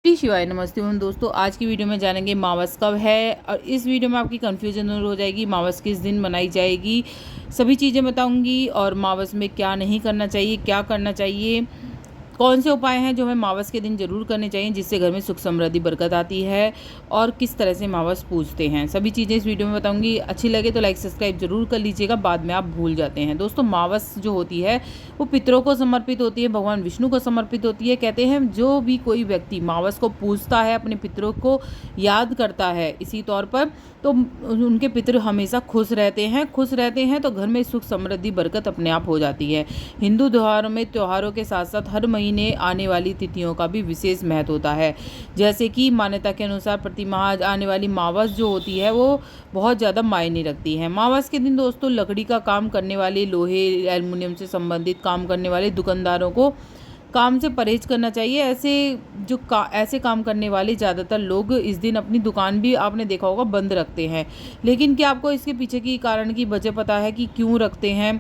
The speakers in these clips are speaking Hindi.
श्री शिवाय नमस्ते उन दोस्तों। आज की वीडियो में जानेंगे मावस कब है और इस वीडियो में आपकी कन्फ्यूजन दूर हो जाएगी। मावस किस दिन मनाई जाएगी सभी चीज़ें बताऊंगी और मावस में क्या नहीं करना चाहिए, क्या करना चाहिए, कौन से उपाय हैं जो हमें मावस के दिन ज़रूर करने चाहिए जिससे घर में सुख समृद्धि बरकत आती है और किस तरह से मावस पूजते हैं। सभी चीज़ें इस वीडियो में बताऊंगी। अच्छी लगे तो लाइक सब्सक्राइब जरूर कर लीजिएगा, बाद में आप भूल जाते हैं। दोस्तों, मावस जो होती है वो पितरों को समर्पित होती है, भगवान विष्णु को समर्पित होती है। कहते हैं जो भी कोई व्यक्ति मावस को पूजता है, अपने पितरों को याद करता है इसी तौर पर, तो उनके पितृ हमेशा खुश रहते हैं तो घर में सुख समृद्धि बरकत अपने आप हो जाती है। हिंदू त्योहारों के साथ साथ हर महीने आने वाली तिथियों का भी विशेष महत्व होता है। जैसे कि मान्यता के अनुसार प्रति माह आने वाली मावस जो होती है वो बहुत ज़्यादा मायने रखती है। मावस के दिन दोस्तों लकड़ी का काम करने वाले, लोहे एल्युमिनियम से संबंधित काम करने वाले दुकानदारों को काम से परहेज करना चाहिए। ऐसे काम करने वाले ज़्यादातर लोग इस दिन अपनी दुकान भी, आपने देखा होगा, बंद रखते हैं। लेकिन क्या आपको इसके पीछे की कारण की वजह पता है कि क्यों रखते हैं?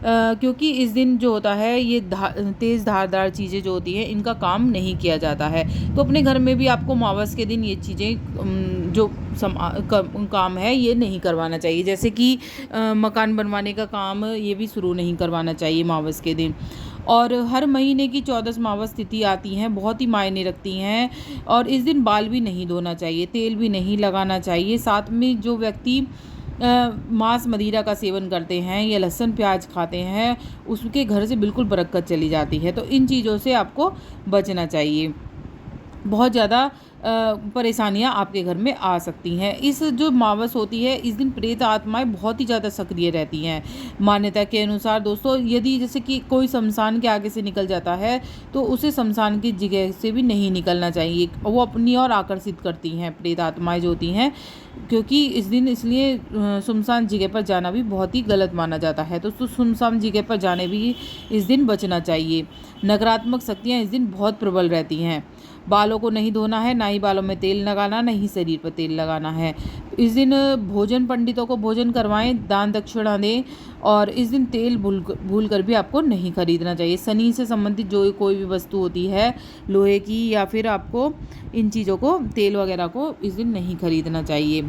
क्योंकि इस दिन जो होता है ये तेज़ धारदार चीज़ें जो होती हैं इनका काम नहीं किया जाता है। तो अपने घर में भी आपको मावस के दिन ये चीज़ें जो काम है ये नहीं करवाना चाहिए। जैसे कि मकान बनवाने का काम ये भी शुरू नहीं करवाना चाहिए मावस के दिन। और हर महीने की 14 मावस तिथि आती हैं, बहुत ही मायने रखती हैं। और इस दिन बाल भी नहीं धोना चाहिए, तेल भी नहीं लगाना चाहिए। साथ में जो व्यक्ति मांस मदिरा का सेवन करते हैं या लहसुन प्याज खाते हैं उसके घर से बिल्कुल बरकत चली जाती है। तो इन चीज़ों से आपको बचना चाहिए। बहुत ज़्यादा परेशानियां आपके घर में आ सकती हैं। इस जो मावस होती है इस दिन प्रेत आत्माएं बहुत ही ज़्यादा सक्रिय रहती हैं। मान्यता के अनुसार दोस्तों, यदि जैसे कि कोई शमशान के आगे से निकल जाता है तो उसे शमशान की जगह से भी नहीं निकलना चाहिए। वो अपनी ओर आकर्षित करती हैं प्रेत आत्माएं जो होती हैं, क्योंकि इस दिन इसलिए सुनसान जगह पर जाना भी बहुत ही गलत माना जाता है। तो सुनसान जगह पर जाने भी इस दिन बचना चाहिए। नकारात्मक शक्तियाँ इस दिन बहुत प्रबल रहती हैं। बालों को नहीं धोना है, ना ही बालों में तेल लगाना, ना ही शरीर पर तेल लगाना है। इस दिन पंडितों को भोजन करवाएं, दान दक्षिणा दें। और इस दिन तेल भूल कर भी आपको नहीं खरीदना चाहिए। शनि से संबंधित जो कोई भी वस्तु होती है लोहे की या फिर आपको इन चीज़ों को, तेल वगैरह को इस दिन नहीं खरीदना चाहिए,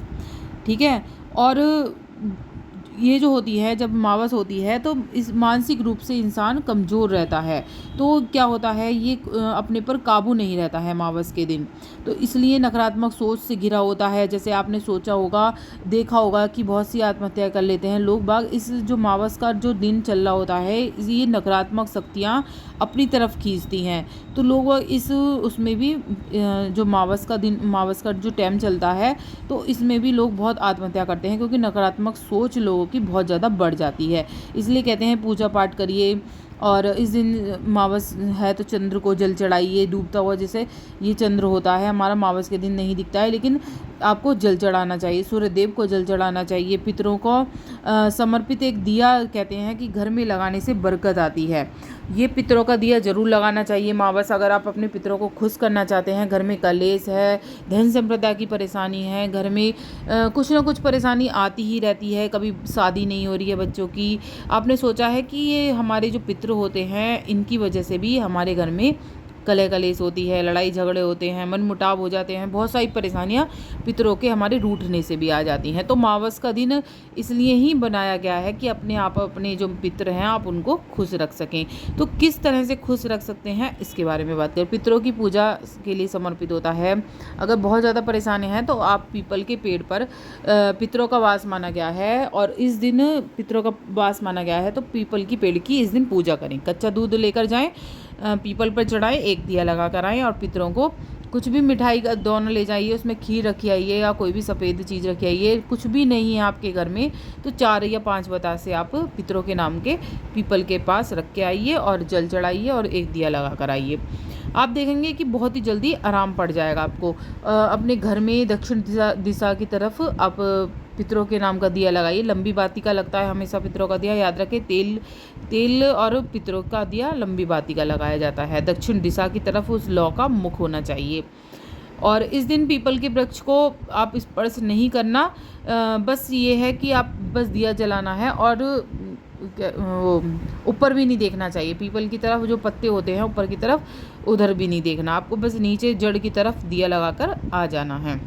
ठीक है। और ये जो होती है, जब मावस होती है तो इस मानसिक रूप से इंसान कमज़ोर रहता है। तो क्या होता है, ये अपने पर काबू नहीं रहता है मावस के दिन। तो इसलिए नकारात्मक सोच से घिरा होता है। जैसे आपने सोचा होगा, देखा होगा कि बहुत सी आत्महत्या कर लेते हैं लोग बाग। इस जो मावस का जो दिन चल रहा होता है ये नकारात्मक शक्तियाँ अपनी तरफ खींचती हैं। तो लोग उसमें भी जो मावस का जो टाइम चलता है तो इसमें भी लोग बहुत आत्महत्या करते हैं, क्योंकि नकारात्मक सोच लोगों की बहुत ज़्यादा बढ़ जाती है। इसलिए कहते हैं पूजा पाठ करिए। और इस दिन मावस है तो चंद्र को जल चढ़ाइए, डूबता हुआ जैसे ये चंद्र होता है हमारा मावस के दिन नहीं दिखता है, लेकिन आपको जल चढ़ाना चाहिए, सूर्य देव को जल चढ़ाना चाहिए। पितरों को समर्पित एक दिया कहते हैं कि घर में लगाने से बरकत आती है। ये पितरों का दिया जरूर लगाना चाहिए मावस। अगर आप अपने पितरों को खुश करना चाहते हैं, घर में कलेश है, धन संपदा की परेशानी है, घर में कुछ ना कुछ परेशानी आती ही रहती है, कभी शादी नहीं हो रही है बच्चों की, आपने सोचा है कि ये हमारे जो पितृ होते हैं इनकी वजह से भी हमारे घर में कलह कलेश होती है, लड़ाई झगड़े होते हैं, मन मुटाव हो जाते हैं, बहुत सारी परेशानियां पितरों के हमारे रूठने से भी आ जाती हैं। तो मावस का दिन इसलिए ही बनाया गया है कि अपने जो पितृ हैं आप उनको खुश रख सकें। तो किस तरह से खुश रख सकते हैं इसके बारे में बात करें। पितरों की पूजा के लिए समर्पित होता है। अगर बहुत ज़्यादा परेशानी है तो आप पीपल के पेड़ पर पितरों का वास माना गया है और इस दिन पितरों का वास माना गया है तो पीपल की पेड़ की इस दिन पूजा करें। कच्चा दूध लेकर जाएं, पीपल पर चढ़ाएं, एक दिया लगा कर आएँ और पितरों को कुछ भी मिठाई का दोना ले जाइए, उसमें खीर रखी आइए या कोई भी सफ़ेद चीज़ रखी आइए। कुछ भी नहीं है आपके घर में तो 4 या 5 बतासे आप पितरों के नाम के पीपल के पास रख के आइए और जल चढ़ाइए और एक दिया लगा कर आइए। आप देखेंगे कि बहुत ही जल्दी आराम पड़ जाएगा आपको। अपने घर में दक्षिण दिशा की तरफ आप पितरों के नाम का दिया लगाइए। लंबी बाती का लगता है हमेशा पितरों का दिया, याद रखें। तेल और पितरों का दिया लंबी बाती का लगाया जाता है। दक्षिण दिशा की तरफ उस लौ का मुख होना चाहिए। और इस दिन पीपल के वृक्ष को आप स्पर्श नहीं करना। बस ये है कि आप बस दिया जलाना है और वो ऊपर भी नहीं देखना चाहिए। पीपल की तरफ जो पत्ते होते हैं ऊपर की तरफ उधर भी नहीं देखना आपको, बस नीचे जड़ की तरफ दिया लगाकर आ जाना है।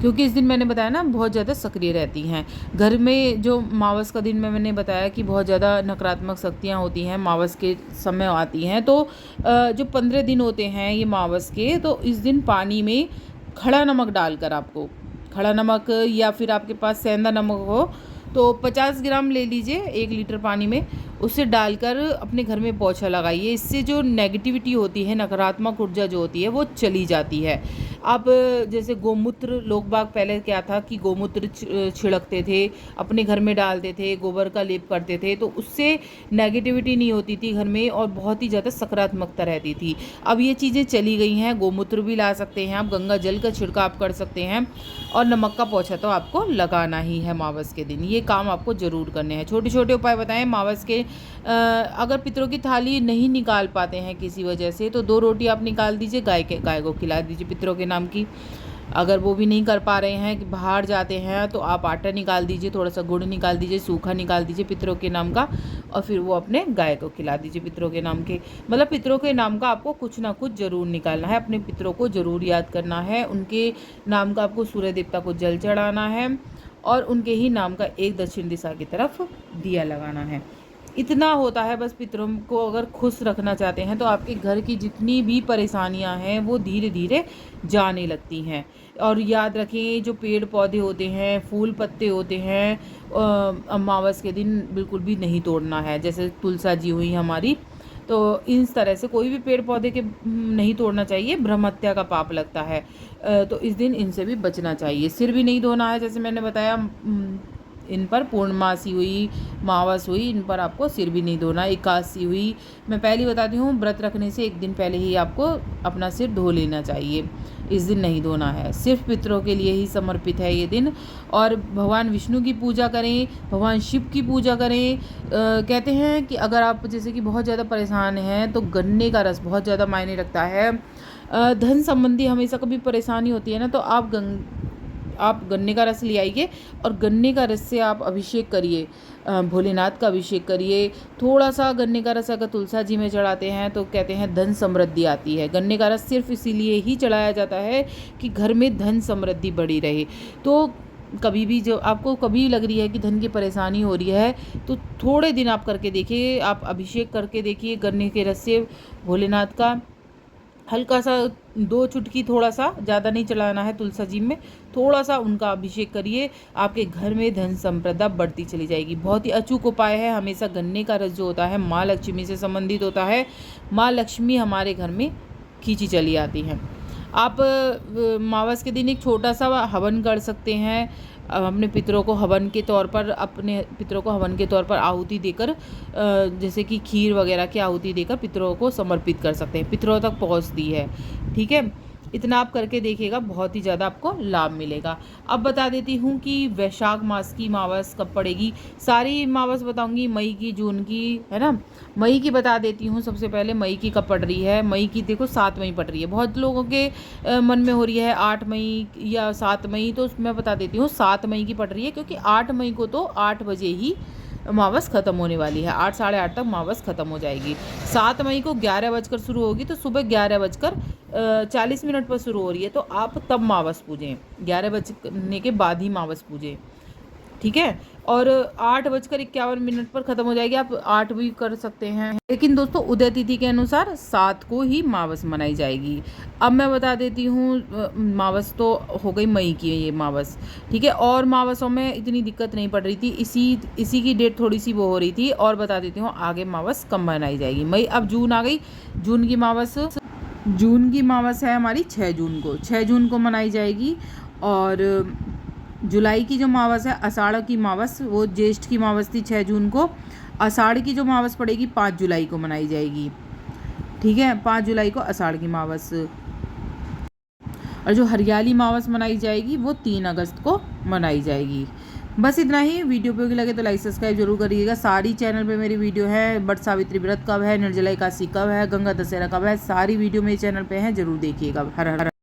क्योंकि इस दिन मैंने बताया ना बहुत ज़्यादा सक्रिय रहती हैं घर में। जो मावस का दिन में मैंने बताया कि बहुत ज़्यादा नकारात्मक शक्तियाँ होती हैं, मावस के समय आती हैं। तो जो 15 दिन होते हैं ये मावस के, तो इस दिन पानी में खड़ा नमक डालकर, आपको खड़ा नमक या फिर आपके पास सेंधा नमक हो तो 50 ग्राम ले लीजिए 1 लीटर पानी में, उसे डालकर अपने घर में पोछा लगाइए। इससे जो नेगेटिविटी होती है, नकारात्मक ऊर्जा जो होती है वो चली जाती है। आप जैसे गोमूत्र, लोग बाग पहले क्या था कि गोमूत्र छिड़कते थे, अपने घर में डालते थे, गोबर का लेप करते थे, तो उससे नेगेटिविटी नहीं होती थी घर में और बहुत ही ज़्यादा सकारात्मकता रहती थी। अब ये चीज़ें चली गई हैं। गोमूत्र भी ला सकते हैं आप, गंगा जल का छिड़काव कर सकते हैं और नमक का पोछा तो आपको लगाना ही है मावस के दिन। ये काम आपको ज़रूर करने हैं। छोटे छोटे उपाय बताएं मावस के। अगर पितरों की थाली नहीं निकाल पाते हैं किसी वजह से, तो 2 रोटी आप निकाल दीजिए, गाय को खिला दीजिए पितरों के नाम की। अगर वो भी नहीं कर पा रहे हैं कि बाहर जाते हैं, तो आप आटा निकाल दीजिए, थोड़ा सा गुड़ निकाल दीजिए, सूखा निकाल दीजिए पितरों के नाम का, और फिर वो अपने गाय को खिला दीजिए पितरों के नाम के। मतलब पितरों के नाम का आपको कुछ ना कुछ ज़रूर निकालना है, अपने पितरों को ज़रूर याद करना है। उनके नाम का आपको सूर्य देवता को जल चढ़ाना है और उनके ही नाम का एक दक्षिण दिशा की तरफ दिया लगाना है। इतना होता है बस। पितरों को अगर खुश रखना चाहते हैं तो आपके घर की जितनी भी परेशानियां हैं वो धीरे धीरे जाने लगती हैं। और याद रखें, जो पेड़ पौधे होते हैं, फूल पत्ते होते हैं, अमावस के दिन बिल्कुल भी नहीं तोड़ना है। जैसे तुलसा जी हुई हमारी, तो इस तरह से कोई भी पेड़ पौधे के नहीं तोड़ना चाहिए, ब्रह्म हत्या का पाप लगता है। तो इस दिन इनसे भी बचना चाहिए। सिर भी नहीं धोना है, जैसे मैंने बताया। इन पर पूर्णमासी हुई, मावस हुई, इन पर आपको सिर भी नहीं धोना। एकादशी हुई, मैं पहले बताती हूँ, व्रत रखने से एक दिन पहले ही आपको अपना सिर धो लेना चाहिए। इस दिन नहीं धोना है, सिर्फ पितरों के लिए ही समर्पित है ये दिन। और भगवान विष्णु की पूजा करें, भगवान शिव की पूजा करें। कहते हैं कि अगर आप जैसे कि बहुत ज़्यादा परेशान हैं तो गन्ने का रस बहुत ज़्यादा मायने रखता है। धन संबंधी हमेशा कभी परेशानी होती है ना, तो आप गन्ने का रस ले आइए और गन्ने का रस से आप अभिषेक करिए, भोलेनाथ का अभिषेक करिए। थोड़ा सा गन्ने का रस अगर तुलसा जी में चढ़ाते हैं तो कहते हैं धन समृद्धि आती है। गन्ने का रस सिर्फ इसीलिए ही चढ़ाया जाता है कि घर में धन समृद्धि बढ़ी रहे। तो कभी भी जो आपको कभी लग रही है कि धन की परेशानी हो रही है, तो थोड़े दिन आप करके देखिए, आप अभिषेक करके देखिए गन्ने के रस से भोलेनाथ का। हल्का सा 2 चुटकी, थोड़ा सा, ज़्यादा नहीं चलाना है तुलसा जी में, थोड़ा सा उनका अभिषेक करिए। आपके घर में धन संपदा बढ़ती चली जाएगी। बहुत ही अचूक उपाय है। हमेशा गन्ने का रस जो होता है माँ लक्ष्मी से संबंधित होता है। माँ लक्ष्मी हमारे घर में खींची चली आती हैं। आप मावस के दिन एक छोटा सा हवन कर सकते हैं। अपने पितरों को हवन के तौर पर, अपने पितरों को हवन के तौर पर आहुति देकर, जैसे कि खीर वगैरह की आहुति देकर पितरों को समर्पित कर सकते हैं। पितरों तक पहुंचती है, ठीक है। इतना आप करके देखिएगा, बहुत ही ज़्यादा आपको लाभ मिलेगा। अब बता देती हूँ कि वैशाख मास की मावस कब पड़ेगी। सारी मावस बताऊँगी, मई की, जून की, है ना। मई की बता देती हूँ सबसे पहले। मई की कब पड़ रही है? मई की देखो 7 मई पड़ रही है। बहुत लोगों के मन में हो रही है 8 मई या 7 मई, तो मैं बता देती हूँ 7 मई की पड़ रही है। क्योंकि 8 मई को तो 8 बजे ही मावस ख़त्म होने वाली है। 8 साढ़े 8 तक मावस ख़त्म हो जाएगी। 7 मई को 11 बजकर शुरू होगी, तो सुबह 11 बजकर 40 मिनट पर शुरू हो रही है, तो आप तब मावस पूजें। 11 बजने के बाद ही मावस पूजें, ठीक है। और 8 बजकर 51 मिनट पर ख़त्म हो जाएगी। आप 8 भी कर सकते हैं, लेकिन दोस्तों उदय तिथि के अनुसार 7 को ही मावस मनाई जाएगी। अब मैं बता देती हूँ, मावस तो हो गई मई की ये मावस, ठीक है। और मावसों में इतनी दिक्कत नहीं पड़ रही थी, इसी की डेट थोड़ी सी वो हो रही थी। और बता देती हूँ आगे मावस कब मनाई जाएगी। मई, अब जून आ गई। जून की मावस है हमारी 6 जून को। 6 जून को मनाई जाएगी। और जुलाई की जो मावस है, आषाढ़ की मावस, वो ज्येष्ठ की मावस थी 6 जून को। आषाढ़ की जो मावस पड़ेगी 5 जुलाई को मनाई जाएगी, ठीक है। 5 जुलाई को आषाढ़ की मावस। और जो हरियाली मावस मनाई जाएगी वो 3 अगस्त को मनाई जाएगी। बस इतना ही। वीडियो उपयोगी लगे तो लाइक सब्सक्राइब जरूर करिएगा। सारी चैनल पे मेरी वीडियो है। बट सावित्री व्रत कब है, निर्जला एकादशी कब है, गंगा दशहरा कब है, सारी वीडियो मेरे चैनल पे है, जरूर देखिएगा। हर हर